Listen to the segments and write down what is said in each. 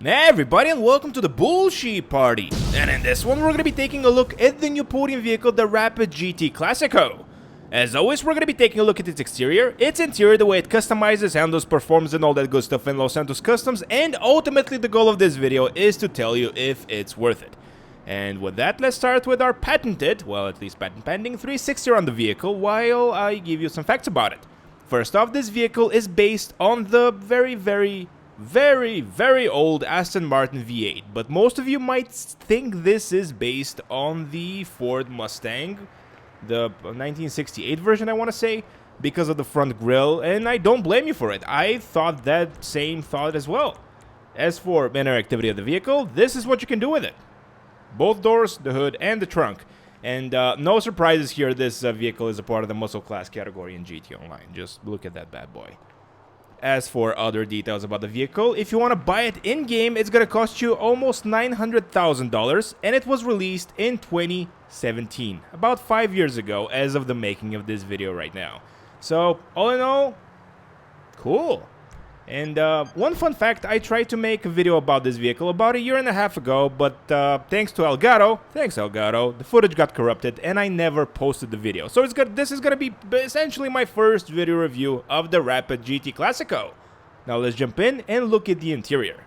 Hey everybody, and welcome to the Bullshit Party. And in this one we're going to be taking a look at the new podium vehicle, the Rapid GT Classic. As always, we're going to be taking a look at its exterior, its interior, the way it customizes, handles, performs, and all that good stuff in Santos Customs, and ultimately the goal of this video is to tell you if it's worth it. And with that, let's start with our patented, well at least patent pending, 360 on the vehicle, while I give you some facts about it. First off, this vehicle is based on the very old Aston Martin V8, but most of you might think this is based on the Ford Mustang, the 1968 version I want to say, because of the front grille, and I don't blame you for it. I thought that same thought as well. As for interactivity of the vehicle, this is what you can do with it. Both doors, the hood, and the trunk. And no surprises here, this vehicle is a part of the muscle class category in GT Online. Just look at that bad boy. As for other details about the vehicle, if you want to buy it in-game, it's going to cost you almost $900,000, and it was released in 2017, about 5 years ago as of the making of this video right now. So, all in all, cool. And one fun fact, I tried to make a video about this vehicle about a year and a half ago, but thanks to Elgato, the footage got corrupted and I never posted the video. So this is going to be essentially my first video review of the Rapid GT Classic. Now let's jump in and look at the interior.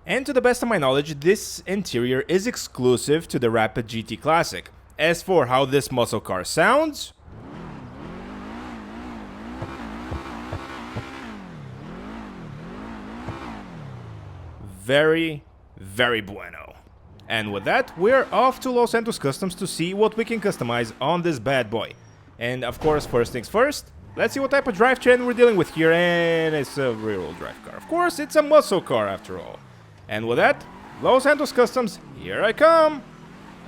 And to the best of my knowledge, this interior is exclusive to the Rapid GT Classic. As for how this muscle car sounds, very bueno. And with that, we're off to Santos Customs to see what we can customize on this bad boy. And of course, first things first, let's see what type of drivetrain we're dealing with here, and it's a rear-wheel drive car. Of course, it's a muscle car after all. And with that, Santos Customs, here I come!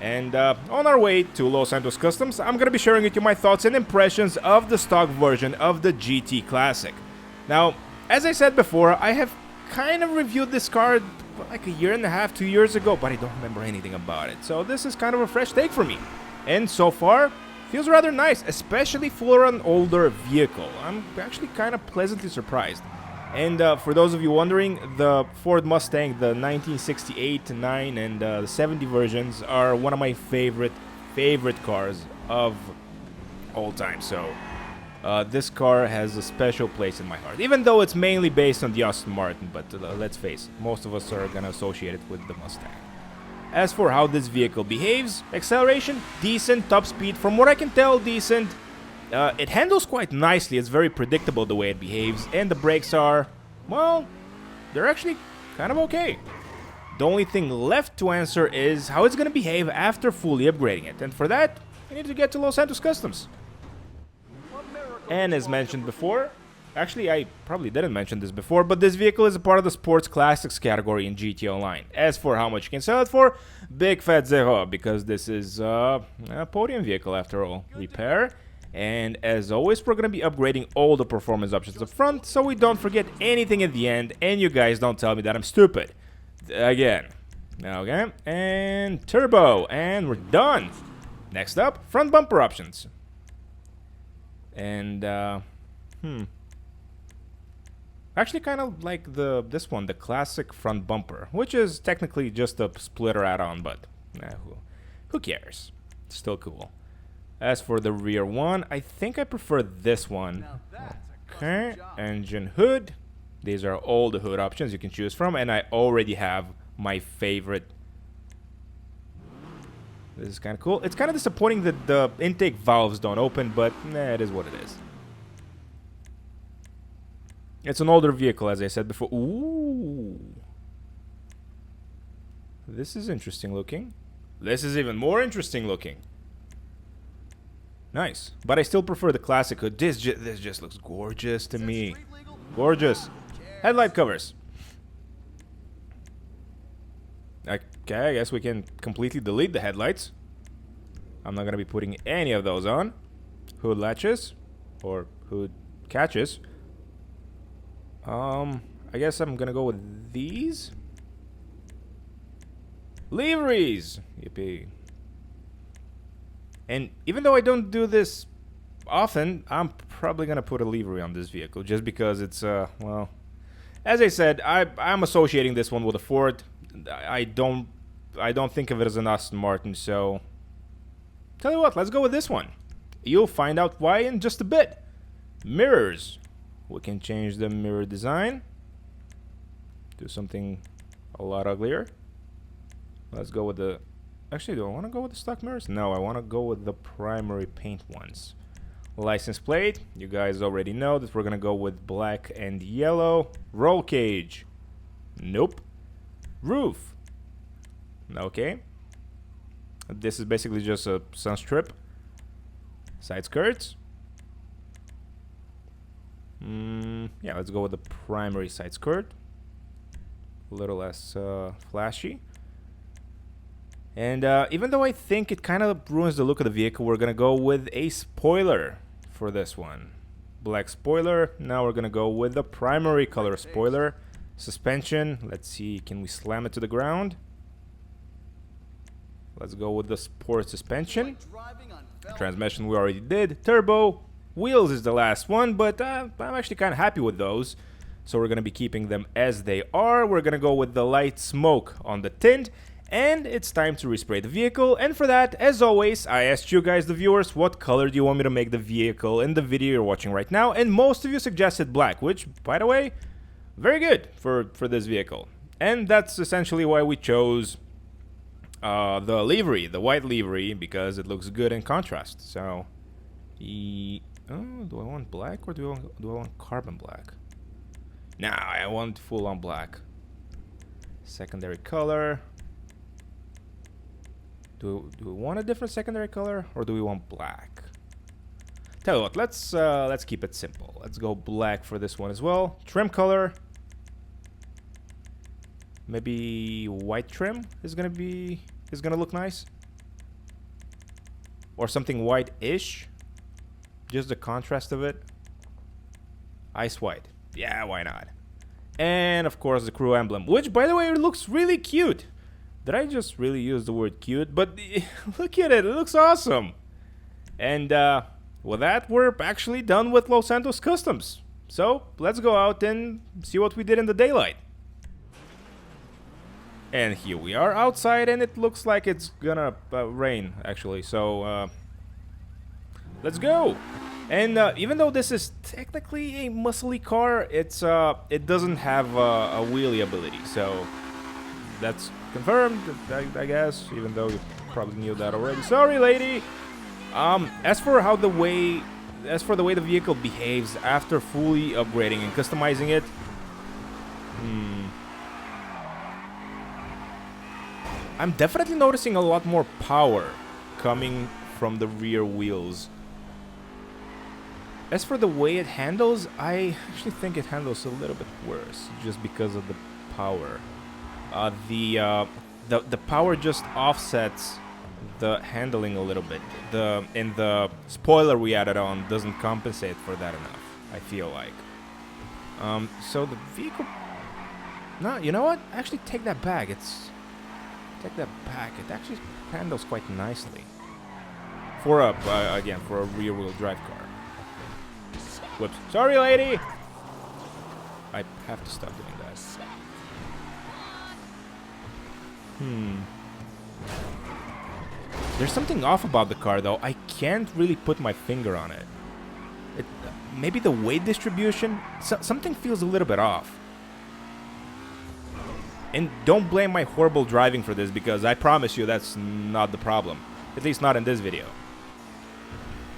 And on our way to Santos Customs, I'm going to be sharing with you my thoughts and impressions of the stock version of the GT Classic. Now, as I said before, I have kind of reviewed this car like a year and a half, 2 years ago, but I don't remember anything about it. So this is kind of a fresh take for me. And so far, feels rather nice, especially for an older vehicle. I'm actually kind of pleasantly surprised. And for those of you wondering, the Ford Mustang, the 1968, 9, and the 70 versions are one of my favorite cars of all time. So this car has a special place in my heart, even though it's mainly based on the Aston Martin. But let's face it, most of us are going to associate it with the Mustang. As for how this vehicle behaves, acceleration, decent, top speed, from what I can tell, decent. It handles quite nicely, it's very predictable the way it behaves, and the brakes are, well, they're actually kind of okay. The only thing left to answer is how it's going to behave after fully upgrading it, and for that, I need to get to Santos Customs. And as mentioned before, actually I probably didn't mention this before, but this vehicle is a part of the Sports Classics category in GT Online. As for how much you can sell it for, big fat zero, because this is a podium vehicle after all. Repair. And as always, we're going to be upgrading all the performance options up front, so we don't forget anything at the end, and you guys don't tell me that I'm stupid. Again. Okay, and turbo, and we're done. Next up, front bumper options. And, actually kind of like this one, the classic front bumper, which is technically just a splitter add-on, but who cares? It's still cool. As for the rear one, I think I prefer this one. Okay, engine hood. These are all the hood options you can choose from, and I already have my favorite. This is kind of cool. It's kind of disappointing that the intake valves don't open, but it is what it is. It's an older vehicle, as I said before. Ooh. This is interesting looking. This is even more interesting looking. Nice, but I still prefer the classic hood. This just looks gorgeous to me. Gorgeous. Headlight covers. Okay, I guess we can completely delete the headlights. I'm not going to be putting any of those on. Hood latches. Or hood catches. I guess I'm going to go with these. Liveries. Yippee. And even though I don't do this often, I'm probably gonna put a livery on this vehicle just because it's well, as I said, I'm associating this one with a Ford. I don't think of it as an Aston Martin, so tell you what, let's go with this one. You'll find out why in just a bit. Mirrors. We can change the mirror design. Do something a lot uglier. Let's go with the... Actually, do I want to go with the stock mirrors? No, I want to go with the primary paint ones. License plate. You guys already know that we're going to go with black and yellow. Roll cage. Nope. Roof. Okay. This is basically just a sun strip. Side skirts. Yeah, let's go with the primary side skirt. A little less flashy. And even though I think it kind of ruins the look of the vehicle, we're going to go with a spoiler for this one. Black spoiler. Now we're going to go with the primary color spoiler. Suspension. Let's see, can we slam it to the ground? Let's go with the sport suspension. Transmission we already did. Turbo. Wheels is the last one, but I'm actually kind of happy with those. So we're going to be keeping them as they are. We're going to go with the light smoke on the tint. And it's time to respray the vehicle. And for that, as always, I asked you guys, the viewers, what color do you want me to make the vehicle in the video you're watching right now? And most of you suggested black, which, by the way, very good for this vehicle. And that's essentially why we chose the livery, the white livery, because it looks good in contrast. So, do I want black or do I want carbon black? Nah, I want full on black. Secondary color. Do we want a different secondary color or do we want black? Tell you what, let's keep it simple. Let's go black for this one as well. Trim color. Maybe white trim is gonna look nice. Or something white-ish. Just the contrast of it. Ice white. Yeah, why not? And of course the crew emblem, which by the way looks really cute. Did I just really use the word cute? But look at it, it looks awesome. And with that, we're actually done with Los Santos Customs. So let's go out and see what we did in the daylight. And here we are outside, and it looks like it's gonna rain actually. So let's go. And even though this is technically a muscly car, it doesn't have a wheelie ability. So that's confirmed, I guess, even though you probably knew that already. Sorry, lady. As for the way the vehicle behaves after fully upgrading and customizing it, I'm definitely noticing a lot more power coming from the rear wheels. As for the way it handles, I actually think it handles a little bit worse just because of the power. The power just offsets the handling a little bit. And the spoiler we added on doesn't compensate for that enough, I feel like. So the vehicle... No, you know what? Actually, take that back. Take that back. It actually handles quite nicely. For a rear-wheel drive car. Whoops. Sorry, lady! I have to stop doing that. There's something off about the car, though. I can't really put my finger on it. Maybe the weight distribution? Something feels a little bit off. And don't blame my horrible driving for this, because I promise you that's not the problem. At least not in this video.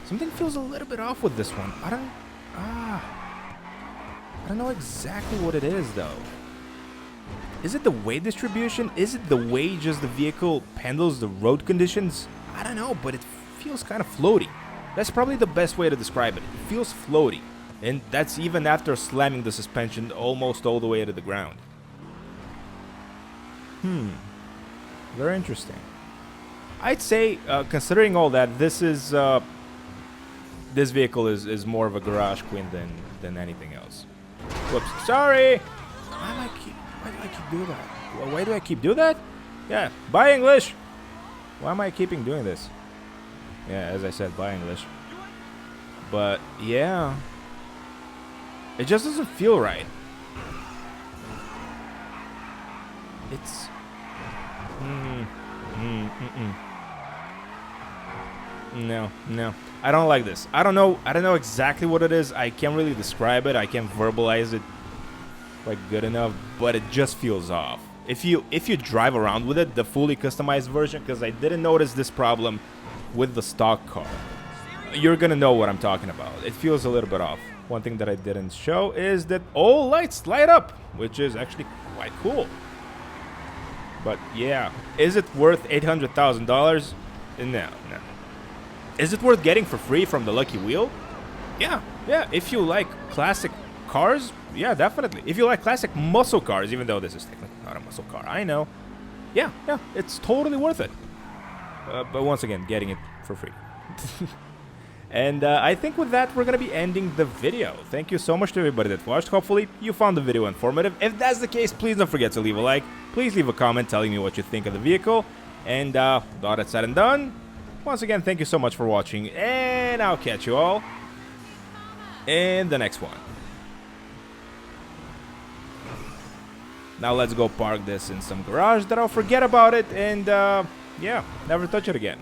Something feels a little bit off with this one. I don't know exactly what it is, though. Is it the weight distribution? Is it the way just the vehicle handles the road conditions? I don't know, but it feels kind of floaty. That's probably the best way to describe it. It feels floaty. And that's even after slamming the suspension almost all the way to the ground. Very interesting. I'd say, considering all that, this vehicle is more of a garage queen than anything else. Whoops. Sorry! Why do I keep doing that? Why do I keep doing that? Yeah, buy English! Why am I keeping doing this? Yeah, as I said, buy English. But yeah, it just doesn't feel right. It's no, I don't like this. I don't know exactly what it is. I can't really describe it. I can't verbalize it like good enough, but it just feels off. If you drive around with it, the fully customized version, because I didn't notice this problem with the stock car, you're gonna know what I'm talking about. It feels a little bit off. One thing that I didn't show is that all lights light up, which is actually quite cool. But yeah, is it worth $800,000? No. Is it worth getting for free from the Lucky Wheel? Yeah. If you like classic cars, yeah, definitely. If you like classic muscle cars, even though this is technically not a muscle car, I know. Yeah, it's totally worth it. But once again, getting it for free. And I think with that, we're going to be ending the video. Thank you so much to everybody that watched. Hopefully, you found the video informative. If that's the case, please don't forget to leave a like. Please leave a comment telling me what you think of the vehicle. And all that said and done, once again, thank you so much for watching. And I'll catch you all in the next one. Now let's go park this in some garage that I'll forget about it and, yeah, never touch it again.